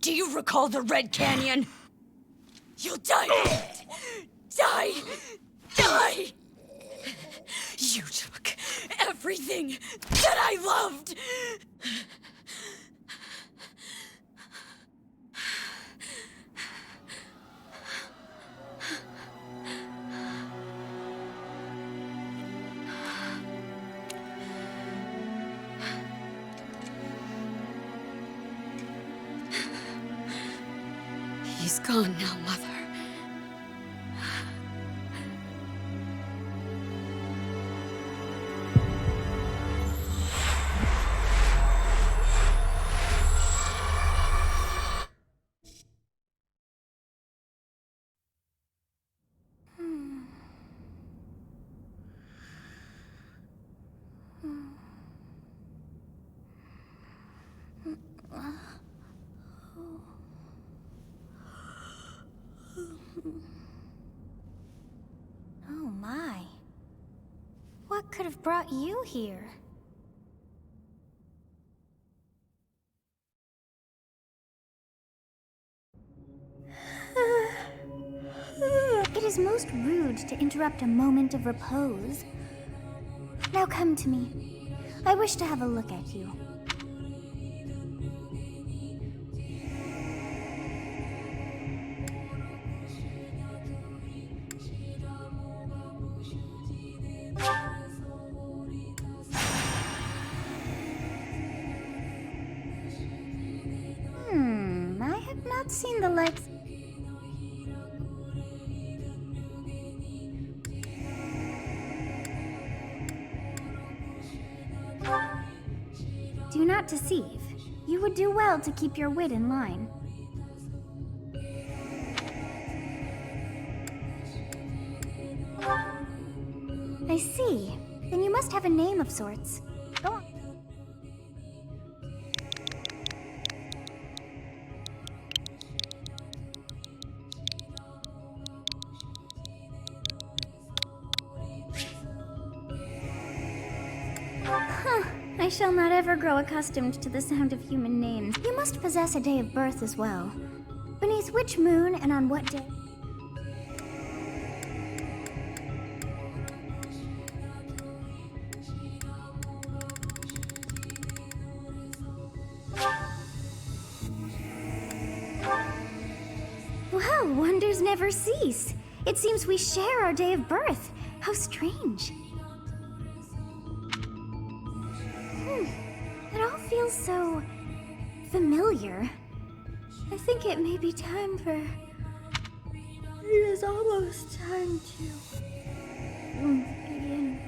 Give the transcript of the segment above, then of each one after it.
Do you recall the Red Canyon? You'll die! Die! Die! You took everything that I loved! He's gone now, Mother. Oh my. What could have brought you here? It is most rude to interrupt a moment of repose. Now come to me. I wish to have a look at you. I have not seen the likes. Do not deceive. You would do well to keep your wit in line. I see. Then you must have a name of sorts. Go on. I shall not ever grow accustomed to the sound of human names. You must possess a day of birth as well. Beneath which moon and on what day? Well, wonders never cease. It seems we share our day of birth. How strange. It all feels so familiar. I think it may be time for... It is almost time to begin.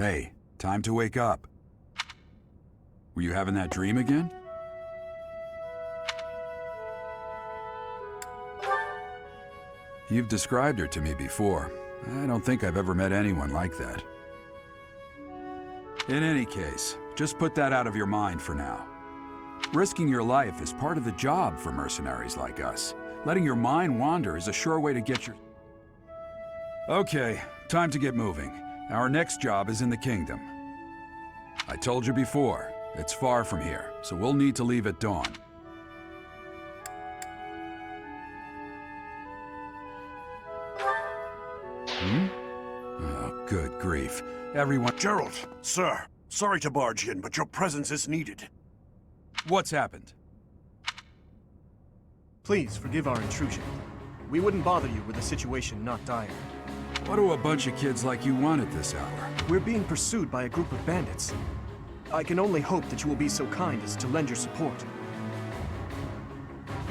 Hey, time to wake up. Were you having that dream again? You've described her to me before. I don't think I've ever met anyone like that. In any case, just put that out of your mind for now. Risking your life is part of the job for mercenaries like us. Letting your mind wander is a sure way to get your... Okay, time to get moving. Our next job is in the kingdom. I told you before, it's far from here, so we'll need to leave at dawn. Oh, good grief. Everyone... Gerald, sir, sorry to barge in, but your presence is needed. What's happened? Please forgive our intrusion. We wouldn't bother you were the situation not dire. What do a bunch of kids like you want at this hour? We're being pursued by a group of bandits. I can only hope that you will be so kind as to lend your support.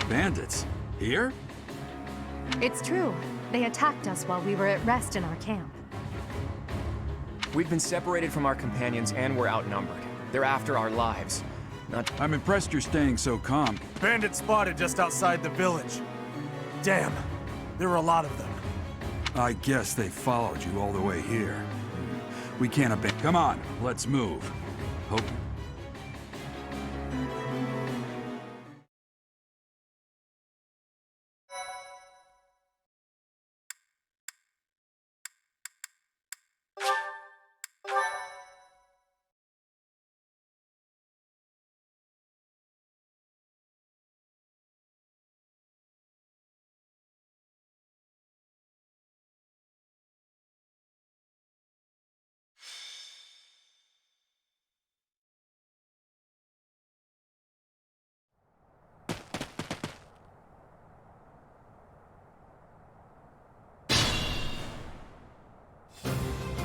Bandits? Here? It's true. They attacked us while we were at rest in our camp. We've been separated from our companions and we're outnumbered. They're after our lives. I'm impressed you're staying so calm. Bandits spotted just outside the village. Damn, there were a lot of them. I guess they followed you all the way here. We can't abandon... Come on, let's move. Hope...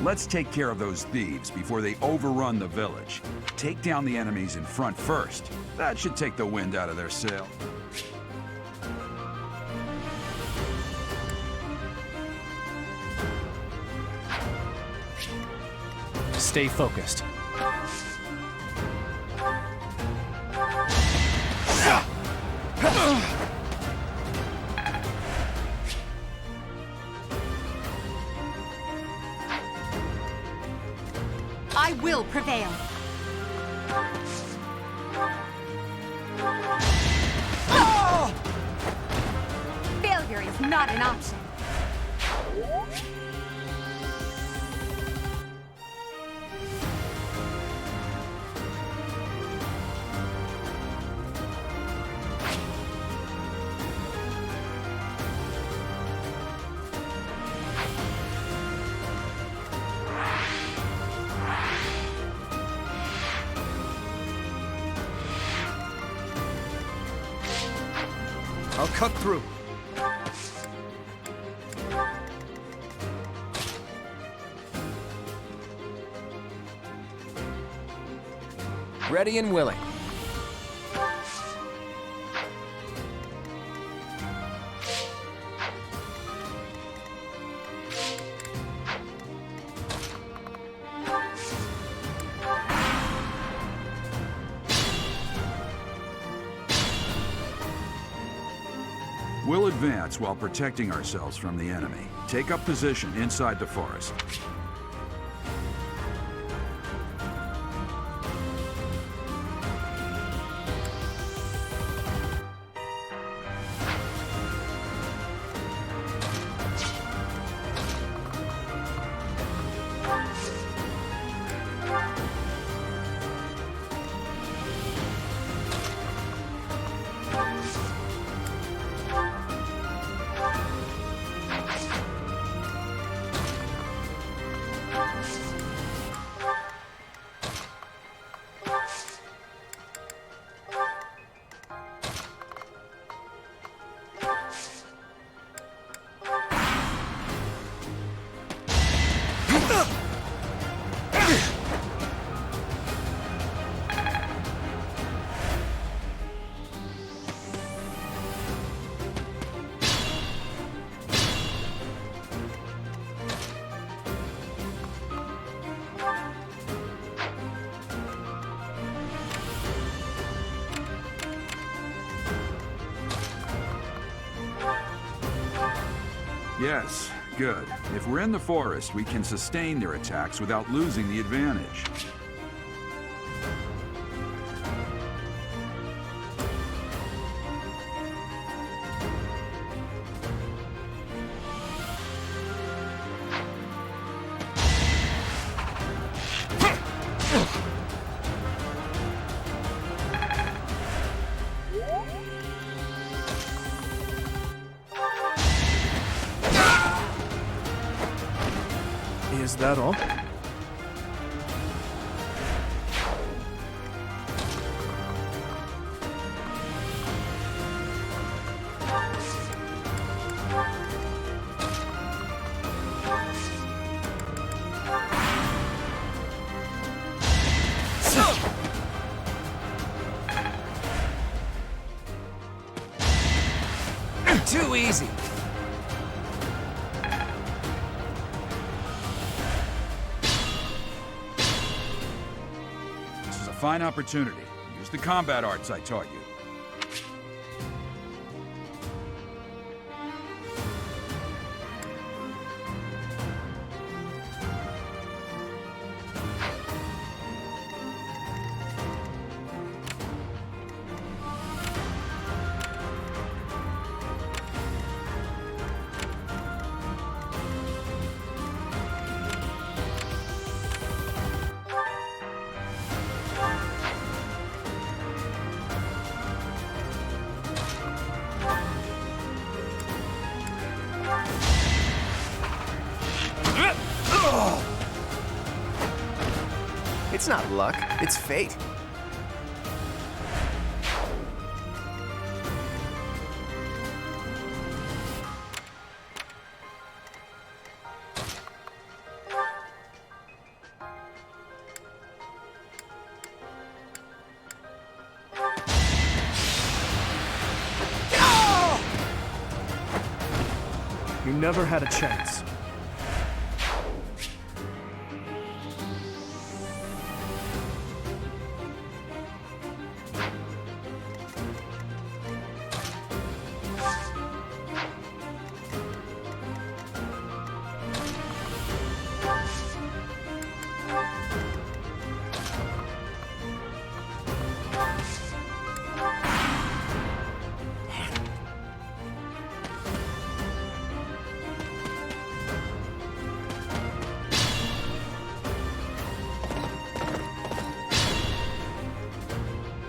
Let's take care of those thieves before they overrun the village. Take down the enemies in front first. That should take the wind out of their sail. Stay focused. I will prevail. Failure is not an option. I'll cut through. Ready and willing. We'll advance while protecting ourselves from the enemy. Take up position inside the forest. Yes, good. If we're in the forest, we can sustain their attacks without losing the advantage. Is that all? Too easy. This is a fine opportunity. Use the combat arts I taught you. It's not luck, it's fate. You never had a chance.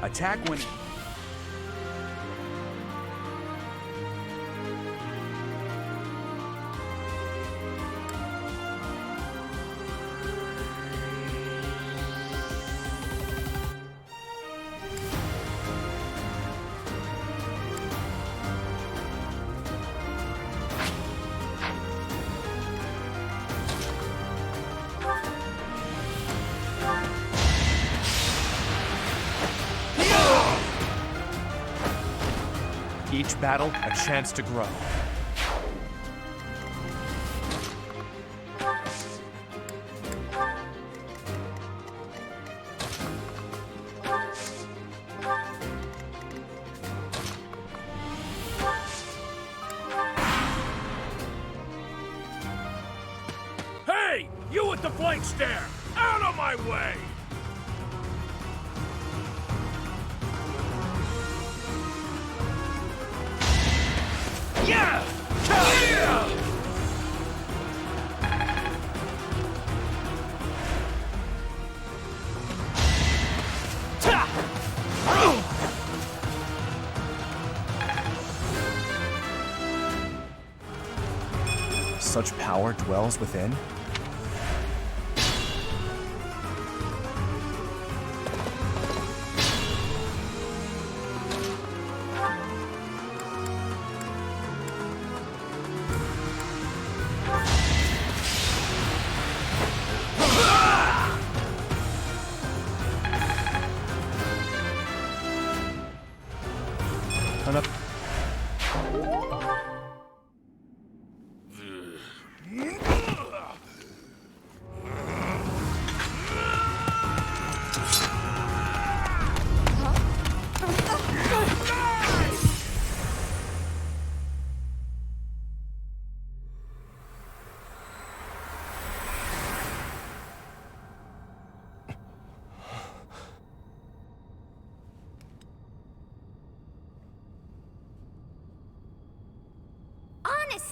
Attack when... Each battle, a chance to grow. Hey! You with the flank stare! Out of my way! Yeah! Yeah! Such power dwells within?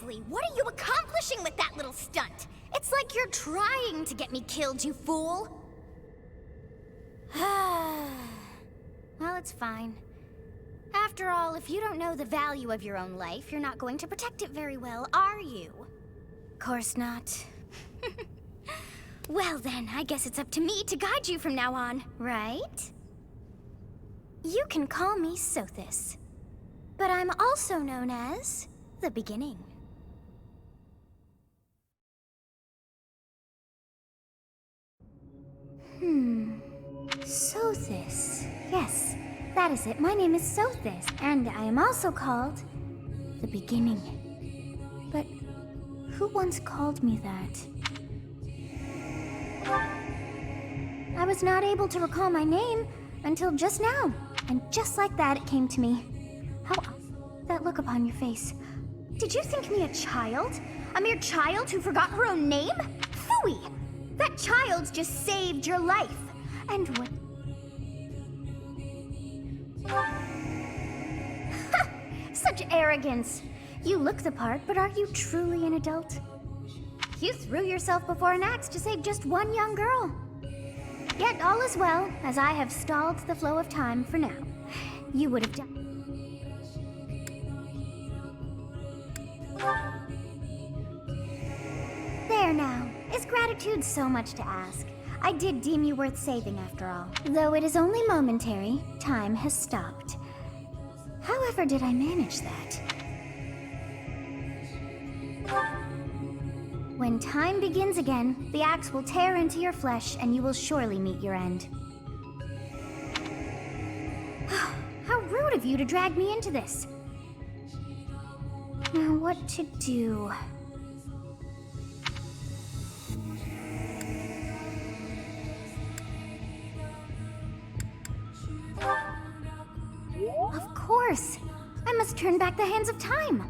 Seriously, what are you accomplishing with that little stunt? It's like you're trying to get me killed, you fool. Well, it's fine. After all, if you don't know the value of your own life, you're not going to protect it very well, are you? Course not. Well then, I guess it's up to me to guide you from now on, right? You can call me Sothis, but I'm also known as the Beginning. Sothis. Yes, that is it. My name is Sothis, and I am also called the Beginning. But who once called me that? I was not able to recall my name until just now, and just like that it came to me. How... that look upon your face. Did you think me a child? A mere child who forgot her own name? Phooey! That child just saved your life. And what... Such arrogance! You look the part, but are you truly an adult? You threw yourself before an axe to save just one young girl. Yet all is well, as I have stalled the flow of time for now. You would have done... There now. Is gratitude so much to ask? I did deem you worth saving after all. Though it is only momentary, time has stopped. However did I manage that? When time begins again, the axe will tear into your flesh and you will surely meet your end. How rude of you to drag me into this. Now what to do? Of course! I must turn back the hands of time!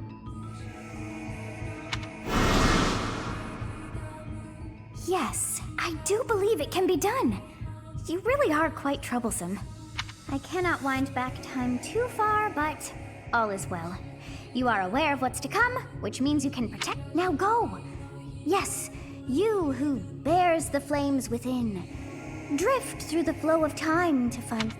Yes, I do believe it can be done. You really are quite troublesome. I cannot wind back time too far, but all is well. You are aware of what's to come, which means you can protect. Now go! Yes, you who bears the flames within. Drift through the flow of time to find...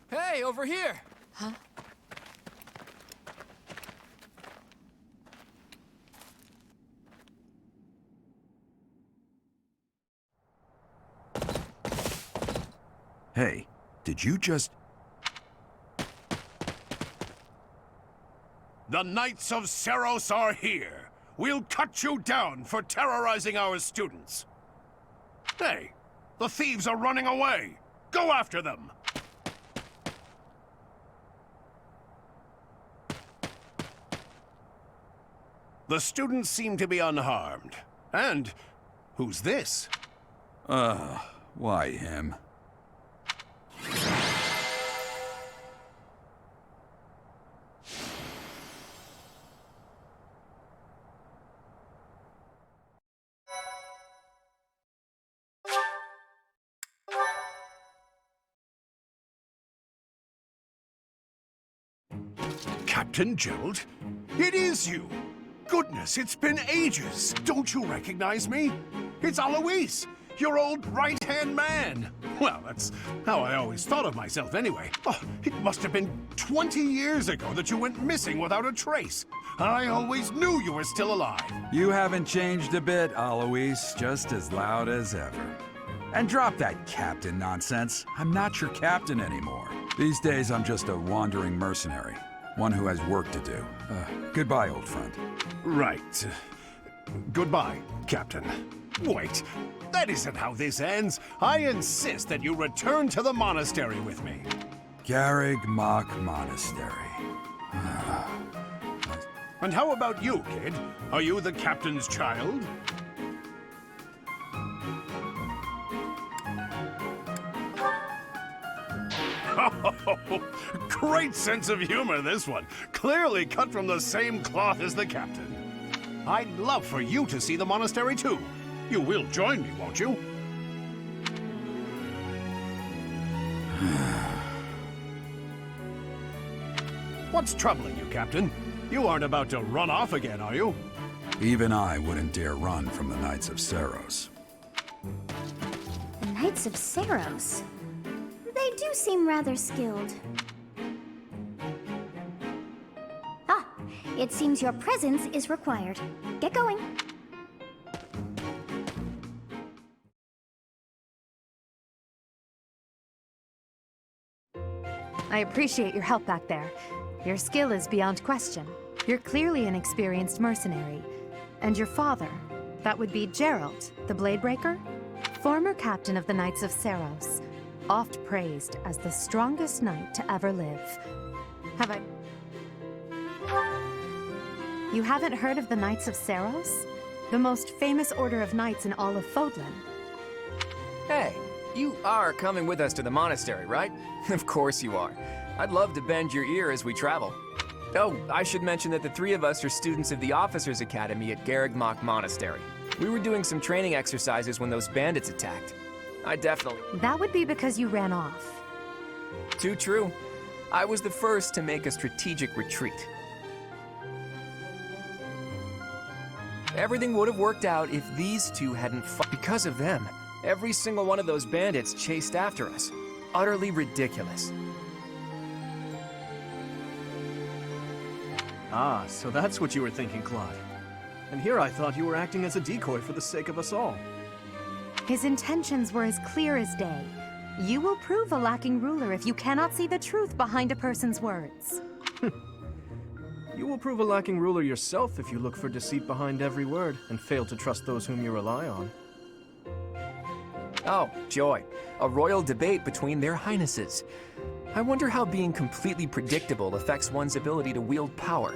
Hey, over here! Hey, did you just... The Knights of Seros are here. We'll cut you down for terrorizing our students. Hey, the thieves are running away. Go after them. The students seem to be unharmed. And who's this? Why him? Captain Gerald? It is you! Goodness, it's been ages! Don't you recognize me? It's Alois, your old right-hand man! Well, that's how I always thought of myself anyway. Oh, it must have been 20 years ago that you went missing without a trace. I always knew you were still alive. You haven't changed a bit, Alois. Just as loud as ever. And drop that captain nonsense. I'm not your captain anymore. These days, I'm just a wandering mercenary. One who has work to do. Goodbye, old friend. Right. Goodbye, Captain. Wait, that isn't how this ends. I insist that you return to the monastery with me. Garrig Mach Monastery. And how about you, kid? Are you the captain's child? Great sense of humor, this one. Clearly cut from the same cloth as the captain. I'd love for you to see the monastery, too. You will join me, won't you? What's troubling you, Captain? You aren't about to run off again, are you? Even I wouldn't dare run from the Knights of Saros. The Knights of Saros. They do seem rather skilled. Ah, it seems your presence is required. Get going. I appreciate your help back there. Your skill is beyond question. You're clearly an experienced mercenary. And your father, that would be Gerald, the Bladebreaker? Former captain of the Knights of Saros, oft praised as the strongest knight to ever live. Have I... You haven't heard of the Knights of Saros? The most famous order of knights in all of Fodlan. Hey, you are coming with us to the monastery, right? Of course you are. I'd love to bend your ear as we travel. Oh, I should mention that the three of us are students of the Officers' Academy at Garrigmach Monastery. We were doing some training exercises when those bandits attacked. I definitely... That would be because you ran off. Too true. I was the first to make a strategic retreat. Everything would have worked out if these two hadn't fought. Because of them, every single one of those bandits chased after us. Utterly ridiculous. Ah, so that's what you were thinking, Claude. And here I thought you were acting as a decoy for the sake of us all. His intentions were as clear as day. You will prove a lacking ruler if you cannot see the truth behind a person's words. You will prove a lacking ruler yourself if you look for deceit behind every word and fail to trust those whom you rely on. Oh, joy. A royal debate between their highnesses. I wonder how being completely predictable affects one's ability to wield power.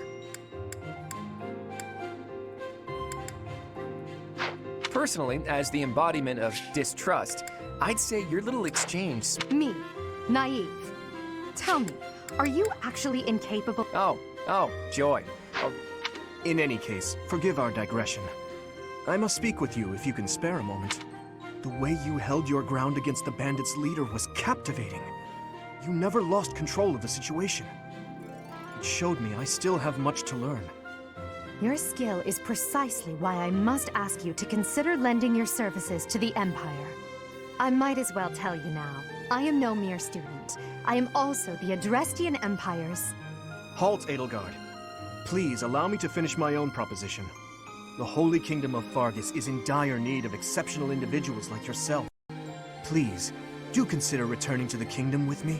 Personally, as the embodiment of distrust, I'd say your little exchange... Me, naive. Tell me, are you actually incapable? Oh, joy. Oh, In any case, forgive our digression. I must speak with you if you can spare a moment. The way you held your ground against the bandits' leader was captivating. You never lost control of the situation. It showed me I still have much to learn. Your skill is precisely why I must ask you to consider lending your services to the Empire. I might as well tell you now, I am no mere student. I am also the Adrestian Empire's... Halt, Edelgard. Please allow me to finish my own proposition. The Holy Kingdom of Fargus is in dire need of exceptional individuals like yourself. Please, do consider returning to the kingdom with me.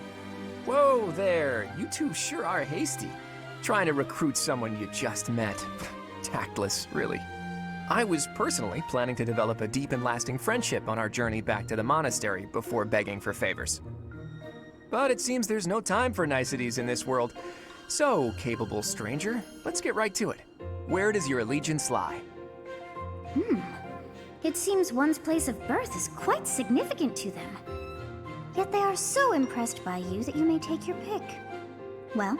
whoa there. You two sure are hasty. Trying to recruit someone you just met. Tactless, really. I was personally planning to develop a deep and lasting friendship on our journey back to the monastery before begging for favors. But it seems there's no time for niceties in this world. So, capable stranger, let's get right to it. Where does your allegiance lie? It seems one's place of birth is quite significant to them. Yet they are so impressed by you that you may take your pick. Well?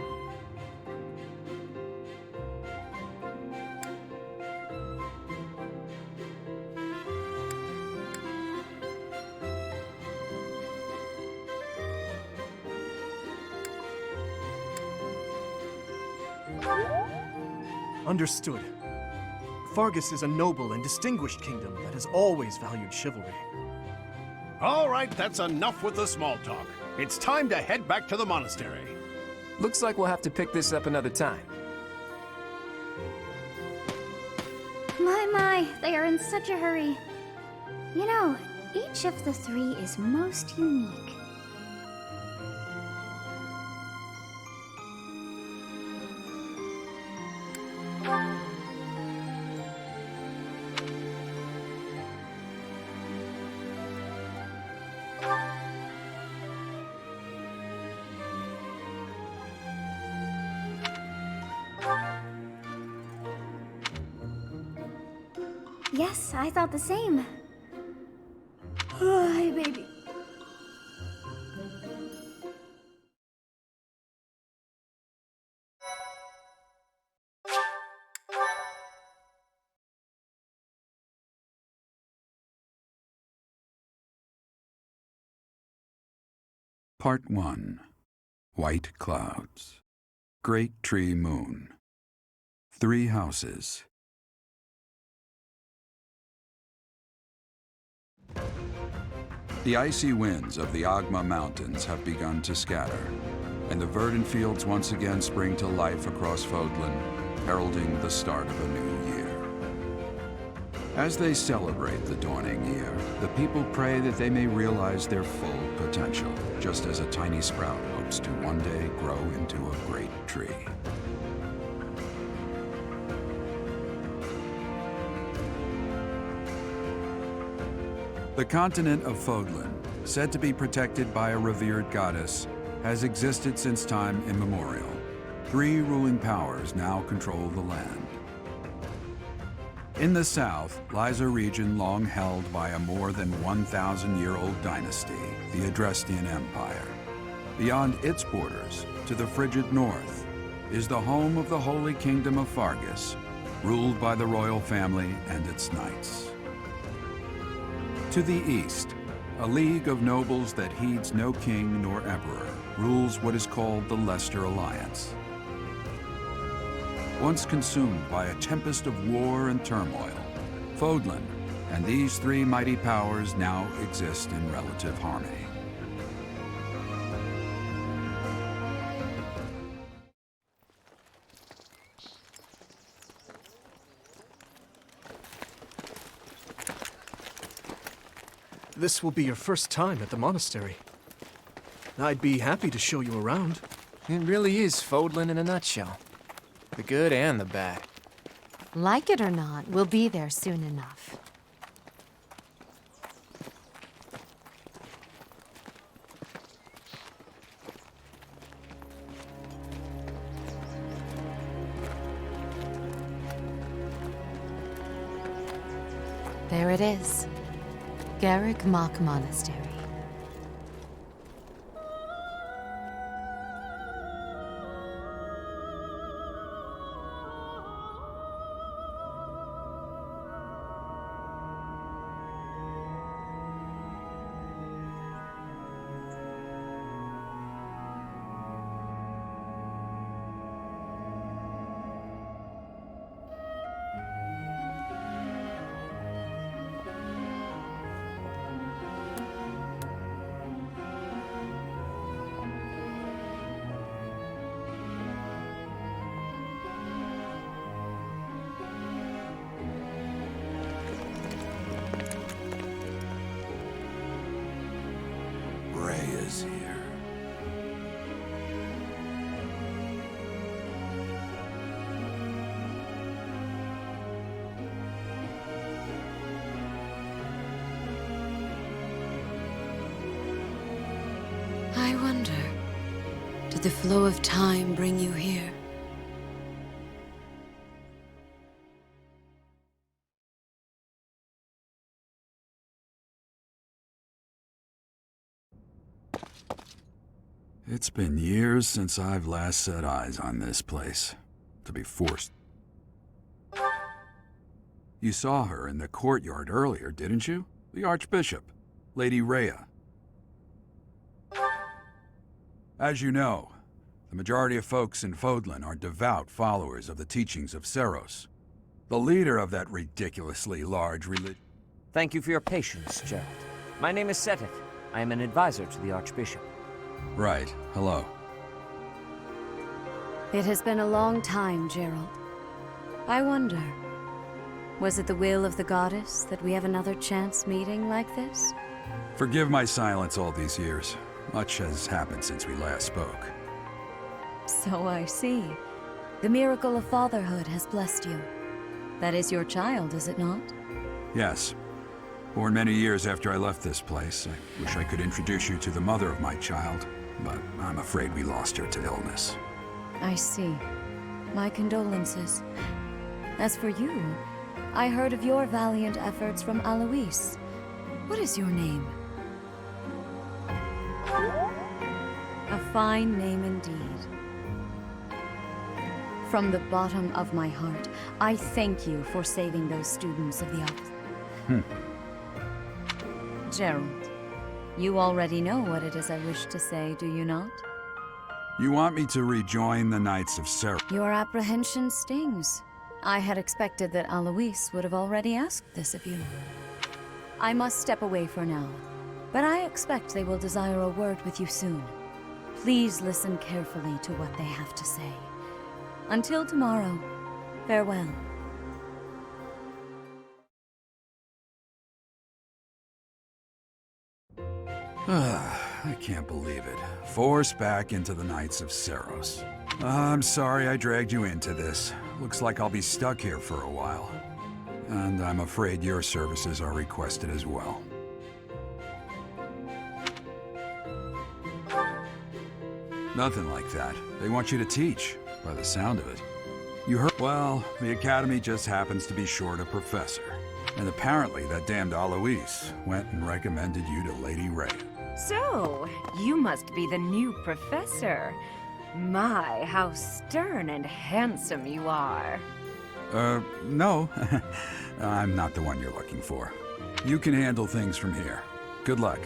Understood. Fargus is a noble and distinguished kingdom that has always valued chivalry. All right, that's enough with the small talk. It's time to head back to the monastery. Looks like we'll have to pick this up another time. My, they are in such a hurry. You know, each of the three is most unique. Yes, I thought the same. Hi, baby. Part 1. White Clouds. Great Tree Moon. 3 houses. The icy winds of the Agma Mountains have begun to scatter, and the verdant fields once again spring to life across Fodlan, heralding the start of a new year. As they celebrate the dawning year, the people pray that they may realize their full potential, just as a tiny sprout hopes to one day grow into a great tree. The continent of Fodlan, said to be protected by a revered goddess, has existed since time immemorial. 3 ruling powers now control the land. In the south lies a region long held by a more than 1,000-year-old dynasty, the Adrestian Empire. Beyond its borders, to the frigid north, is the home of the Holy Kingdom of Fargus, ruled by the royal family and its knights. To the east, a league of nobles that heeds no king nor emperor rules what is called the Leicester Alliance. Once consumed by a tempest of war and turmoil, Fodlan and these 3 mighty powers now exist in relative harmony. This will be your first time at the monastery. I'd be happy to show you around. It really is Fodlan in a nutshell. The good and the bad. Like it or not, we'll be there soon enough. There it is. Garrick Mock Monastery. Is here. I wonder, did the flow of time bring you here? It's been years since I've last set eyes on this place. To be forced. You saw her in the courtyard earlier, didn't you? The Archbishop, Lady Rhea. As you know, the majority of folks in Fodlan are devout followers of the teachings of Seros, the leader of that ridiculously large religion. Thank you for your patience, Gerald. My name is Sothis. I am an advisor to the Archbishop. Right. Hello. It has been a long time, Gerald. I wonder, was it the will of the goddess that we have another chance meeting like this? Forgive my silence all these years. Much has happened since we last spoke. So I see. The miracle of fatherhood has blessed you. That is your child, is it not? Yes. Born many years after I left this place. I wish I could introduce you to the mother of my child, but I'm afraid we lost her to illness. I see. My condolences. As for you, I heard of your valiant efforts from Alois. What is your name? A fine name indeed. From the bottom of my heart, I thank you for saving those students of the Oath. Gerald, You already know what it is I wish to say, do you not? You want me to rejoin the Knights of Sirloin? Your apprehension stings. I had expected that Alois would have already asked this of you. I must step away for now, but I expect they will desire a word with you soon. Please listen carefully to what they have to say. Until tomorrow, farewell. I can't believe it. Forced back into the Knights of Sirloin. I'm sorry I dragged you into this. Looks like I'll be stuck here for a while. And I'm afraid your services are requested as well. Nothing like that. They want you to teach, by the sound of it. You heard? Well, the Academy just happens to be short a professor. And apparently that damned Alois went and recommended you to Lady Rhea. So, you must be the new professor. My, how stern and handsome you are. No. I'm not the one you're looking for. You can handle things from here. Good luck.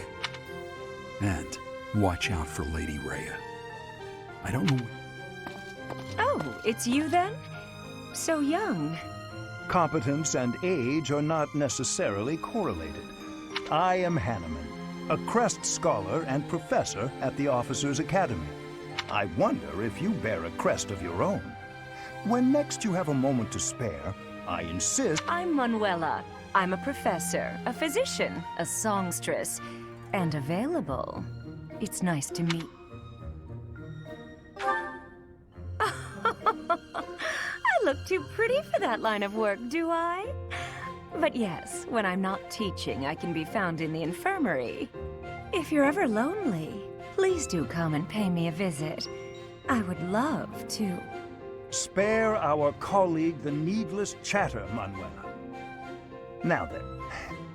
And watch out for Lady Rhea. I don't know. Oh, it's you then? So young. Competence and age are not necessarily correlated. I am Hanneman, a Crest Scholar and Professor at the Officers' Academy. I wonder if you bear a crest of your own. When next you have a moment to spare, I insist— I'm Manuela. I'm a professor, a physician, a songstress, and available. It's nice to meet. I look too pretty for that line of work, do I? But yes, when I'm not teaching, I can be found in the infirmary. If you're ever lonely, please do come and pay me a visit. I would love to. Spare our colleague the needless chatter, Manuela. Now then,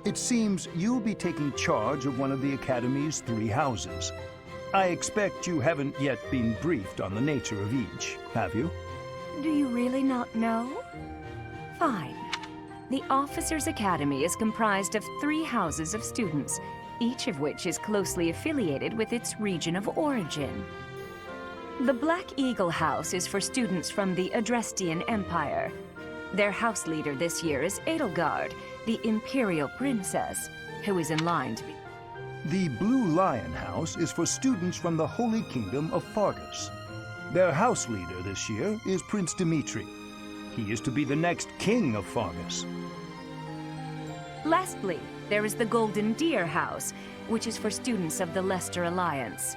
it seems you'll be taking charge of one of the Academy's 3 houses. I expect you haven't yet been briefed on the nature of each, have you? Do you really not know? Fine. The Officers' Academy is comprised of 3 houses of students, each of which is closely affiliated with its region of origin. The Black Eagle House is for students from the Adrestian Empire. Their house leader this year is Edelgard, the Imperial Princess, who is in line to be... The Blue Lion House is for students from the Holy Kingdom of Fargus. Their house leader this year is Prince Dimitri. He is to be the next king of Fargus. Lastly, there is the Golden Deer House, which is for students of the Leicester Alliance.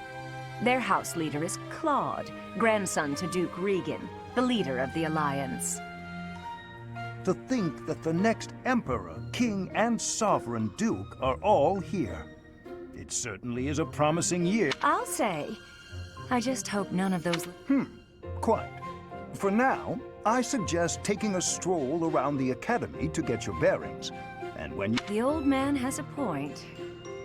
Their house leader is Claude, grandson to Duke Regan, the leader of the Alliance. To think that the next Emperor, King, and Sovereign Duke are all here. It certainly is a promising year. I'll say. I just hope none of those... Quite. For now, I suggest taking a stroll around the Academy to get your bearings. And when you... The old man has a point.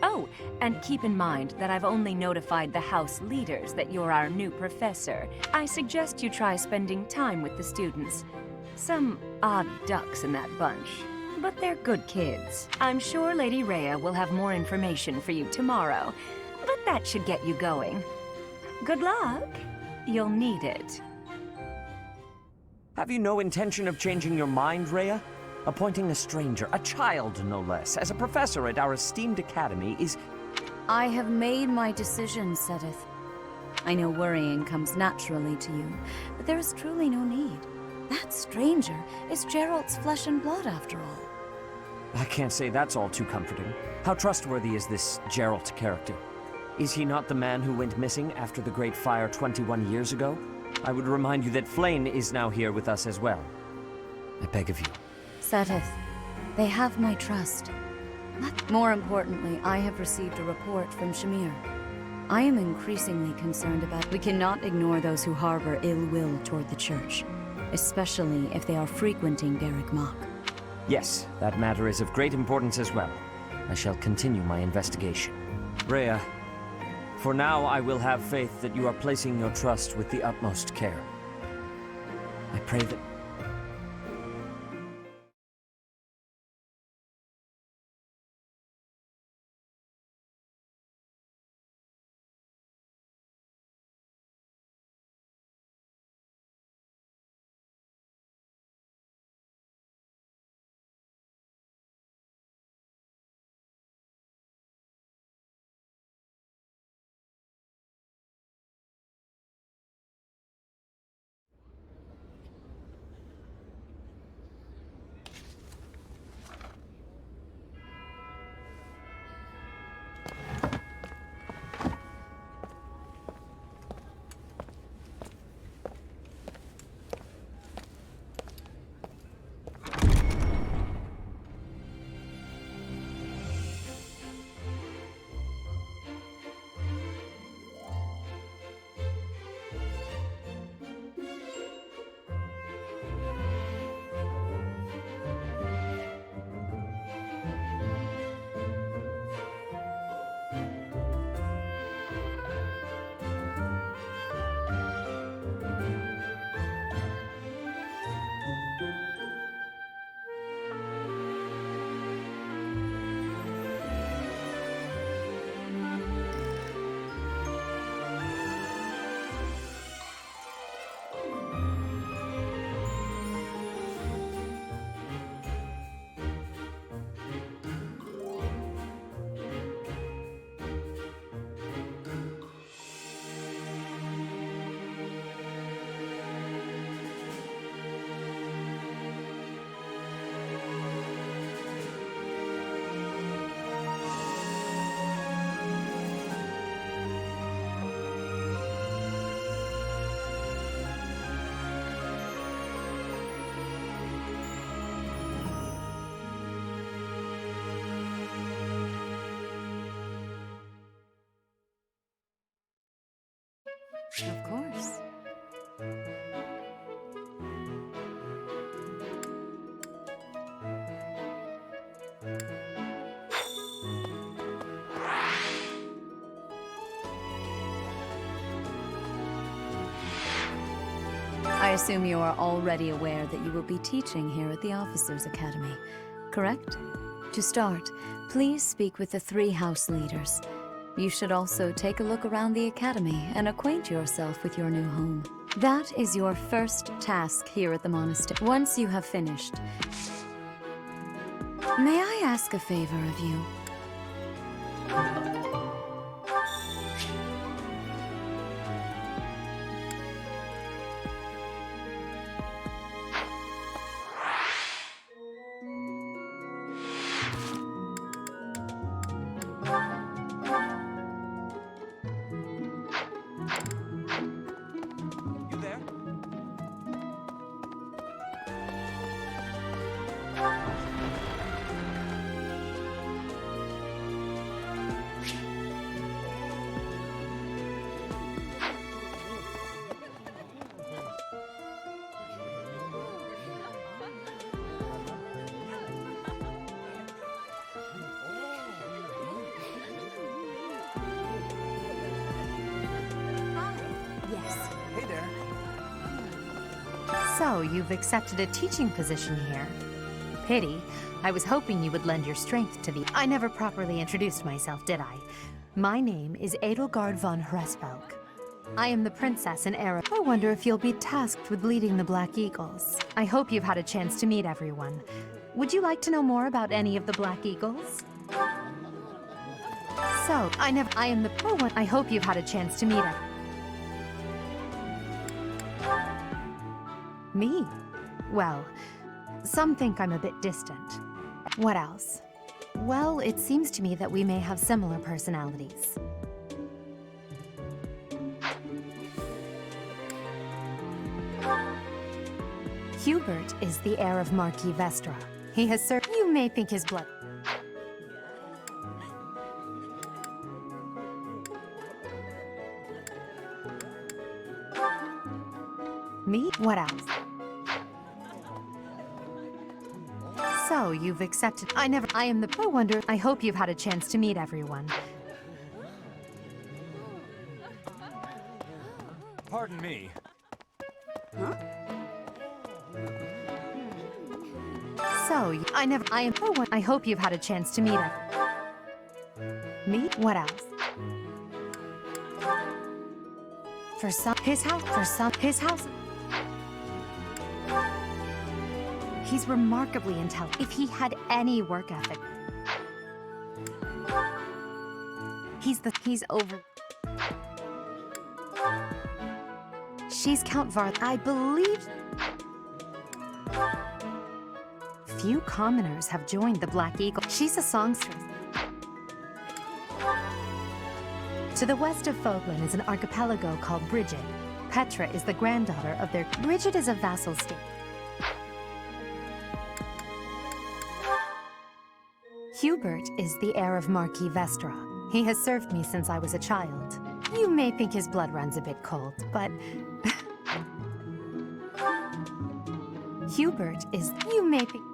Oh, and keep in mind that I've only notified the house leaders that you're our new professor. I suggest you try spending time with the students. Some odd ducks in that bunch, but they're good kids. I'm sure Lady Rhea will have more information for you tomorrow, but that should get you going. Good luck. You'll need it. Have you no intention of changing your mind, Rhea? Appointing a stranger, a child no less, as a professor at our esteemed academy is... I have made my decision, Sothis. I know worrying comes naturally to you, but there is truly no need. That stranger is Gerald's flesh and blood, after all. I can't say that's all too comforting. How trustworthy is this Gerald character? Is he not the man who went missing after the Great Fire 21 years ago? I would remind you that Flayn is now here with us as well. I beg of you. Sothis, they have my trust. More importantly, I have received a report from Shamir. I am increasingly concerned about... We cannot ignore those who harbor ill will toward the Church, especially if they are frequenting Garrick Mach. Yes, that matter is of great importance as well. I shall continue my investigation. Rhea, for now I will have faith that you are placing your trust with the utmost care. I pray that... Of course. I assume you are already aware that you will be teaching here at the Officers' Academy, correct? To start, please speak with the 3 house leaders. You should also take a look around the academy and acquaint yourself with your new home. That is your first task here at the monastery. Once you have finished, may I ask a favor of you? You there? Yes. Hey there. So, you've accepted a teaching position here. Pity. I was hoping you would lend your strength to the... I never properly introduced myself, did I? My name is Edelgard von Hresvelk. I am the princess and heir. I wonder if you'll be tasked with leading the Black Eagles. I hope you've had a chance to meet everyone. Would you like to know more about any of the Black Eagles? So, I am the poor one. I hope you've had a chance to meet everyone. Me? Well, some think I'm a bit distant. What else? Well, it seems to me that we may have similar personalities. Hubert is the heir of Marquis Vestra. He has served. You may think his blood. Me? What else? So, you've accepted. I am the. I wonder. I hope you've had a chance to meet everyone. Pardon me. So, I hope you've had a chance to meet everyone. Me? What else? For some, his house. He's remarkably intelligent. If he had any work ethic. He's over. She's Count Varth. I believe. Few commoners have joined the Black Eagle. She's a songstress. To the west of Foglin is an archipelago called Brigid. Petra is the granddaughter of their... Brigid is a vassal state. Hubert is the heir of Marquis Vestra. He has served me since I was a child. You may think his blood runs a bit cold, but... Hubert is... You may think...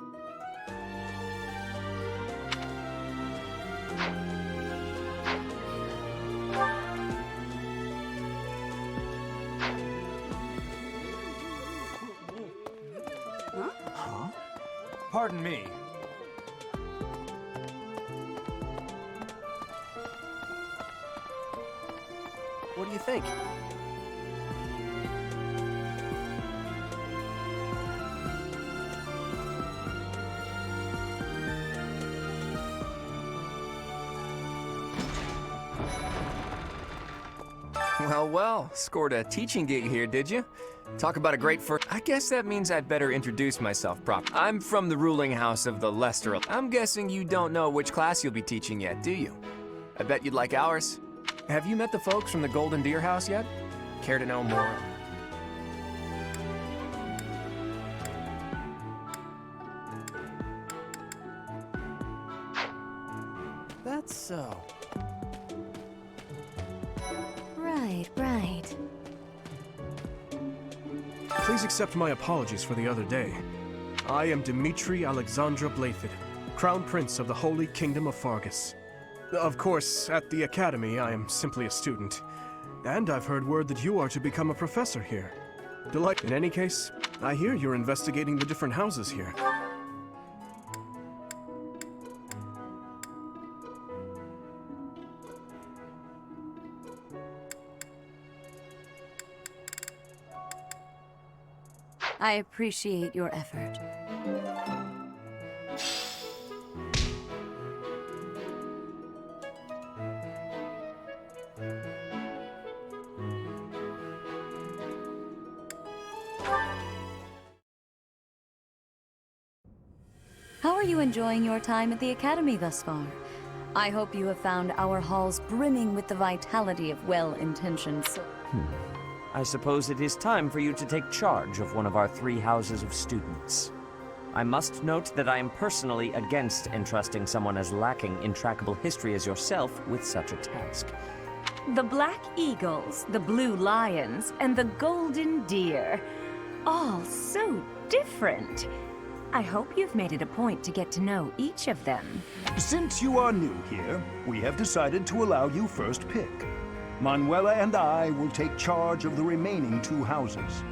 Pardon me. What do you think? Well, scored a teaching gig here, did you? Talk about a great first... I guess that means I'd better introduce myself properly. I'm from the ruling house of the Lester. I'm guessing you don't know which class you'll be teaching yet, do you? I bet you'd like ours. Have you met the folks from the Golden Deer House yet? Care to know more? That's so. Right. Please accept my apologies for the other day. I am Dimitri Alexandra Blathid, Crown Prince of the Holy Kingdom of Fargus. Of course, at the Academy, I am simply a student. And I've heard word that you are to become a professor here. In any case, I hear you're investigating the different houses here. I appreciate your effort. How are you enjoying your time at the Academy thus far? I hope you have found our halls brimming with the vitality of well-intentioned souls. I suppose it is time for you to take charge of one of our 3 houses of students. I must note that I am personally against entrusting someone as lacking in trackable history as yourself with such a task. The Black Eagles, the Blue Lions, and the Golden Deer. All so different. I hope you've made it a point to get to know each of them. Since you are new here, we have decided to allow you first pick. Manuela and I will take charge of the remaining 2 houses.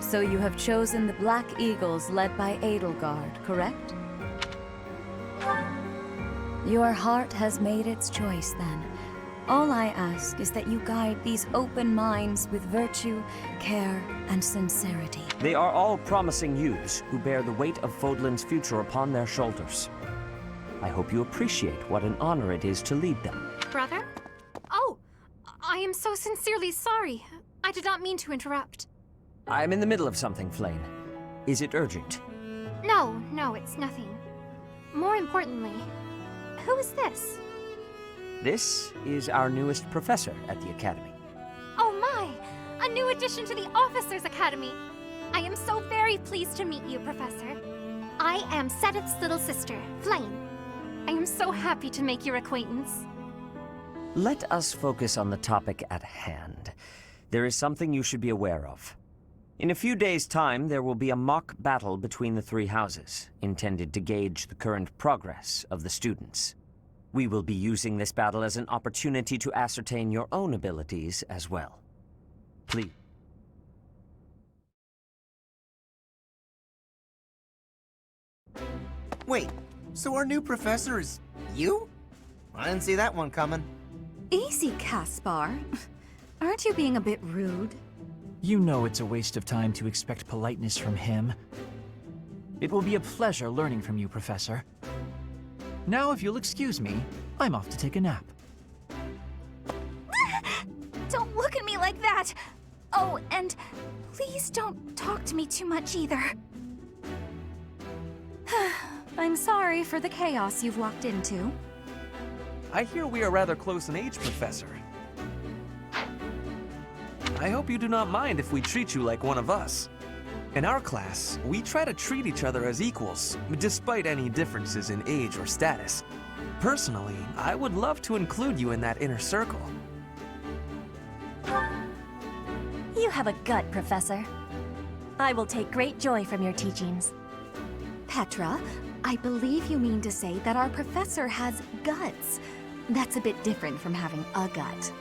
So you have chosen the Black Eagles led by Edelgard, correct? Your heart has made its choice, then. All I ask is that you guide these open minds with virtue, care, and sincerity. They are all promising youths who bear the weight of Fodlan's future upon their shoulders. I hope you appreciate what an honor it is to lead them. Brother? Oh, I am so sincerely sorry. I did not mean to interrupt. I'm in the middle of something, Flane. Is it urgent? No, it's nothing. More importantly, who is this? This is our newest professor at the Academy. Oh my! A new addition to the Officers' Academy! I am so very pleased to meet you, Professor. I am Seth's little sister, Flame. I am so happy to make your acquaintance. Let us focus on the topic at hand. There is something you should be aware of. In a few days' time, there will be a mock battle between the 3 houses, intended to gauge the current progress of the students. We will be using this battle as an opportunity to ascertain your own abilities as well. Please. Wait, so our new professor is you? I didn't see that one coming. Easy, Caspar. Aren't you being a bit rude? You know it's a waste of time to expect politeness from him. It will be a pleasure learning from you, Professor. Now, if you'll excuse me, I'm off to take a nap. Don't look at me like that! Oh, and please don't talk to me too much either. I'm sorry for the chaos you've walked into. I hear we are rather close in age, Professor. I hope you do not mind if we treat you like one of us. In our class, we try to treat each other as equals, despite any differences in age or status. Personally, I would love to include you in that inner circle. You have a gut, Professor. I will take great joy from your teachings. Petra, I believe you mean to say that our professor has guts. That's a bit different from having a gut.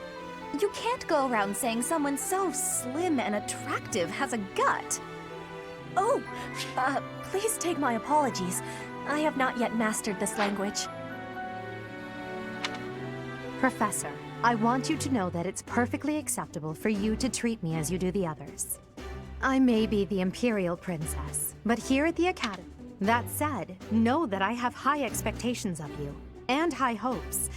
You can't go around saying someone so slim and attractive has a gut. Oh, please take my apologies. I have not yet mastered this language. Professor, I want you to know that it's perfectly acceptable for you to treat me as you do the others. I may be the Imperial Princess, but here at the Academy. That said, know that I have high expectations of you, and high hopes.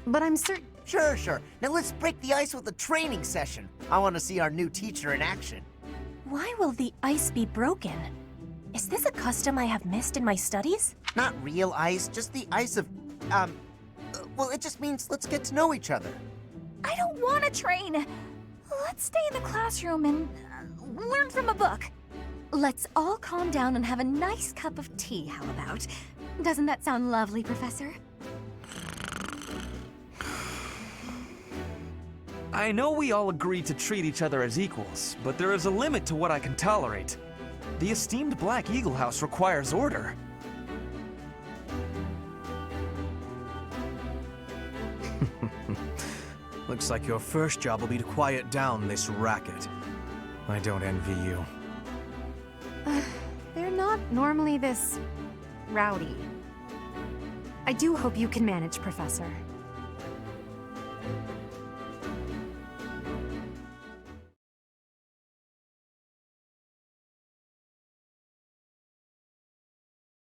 But I'm certain... Sure. Now let's break the ice with a training session. I want to see our new teacher in action. Why will the ice be broken? Is this a custom I have missed in my studies? Not real ice, just the ice of, well, it just means let's get to know each other. I don't want to train. Let's stay in the classroom and learn from a book. Let's all calm down and have a nice cup of tea, how about? Doesn't that sound lovely, Professor? I know we all agree to treat each other as equals, but there is a limit to what I can tolerate. The esteemed Black Eagle House requires order. Looks like your first job will be to quiet down this racket. I don't envy you. They're not normally this... rowdy. I do hope you can manage, Professor.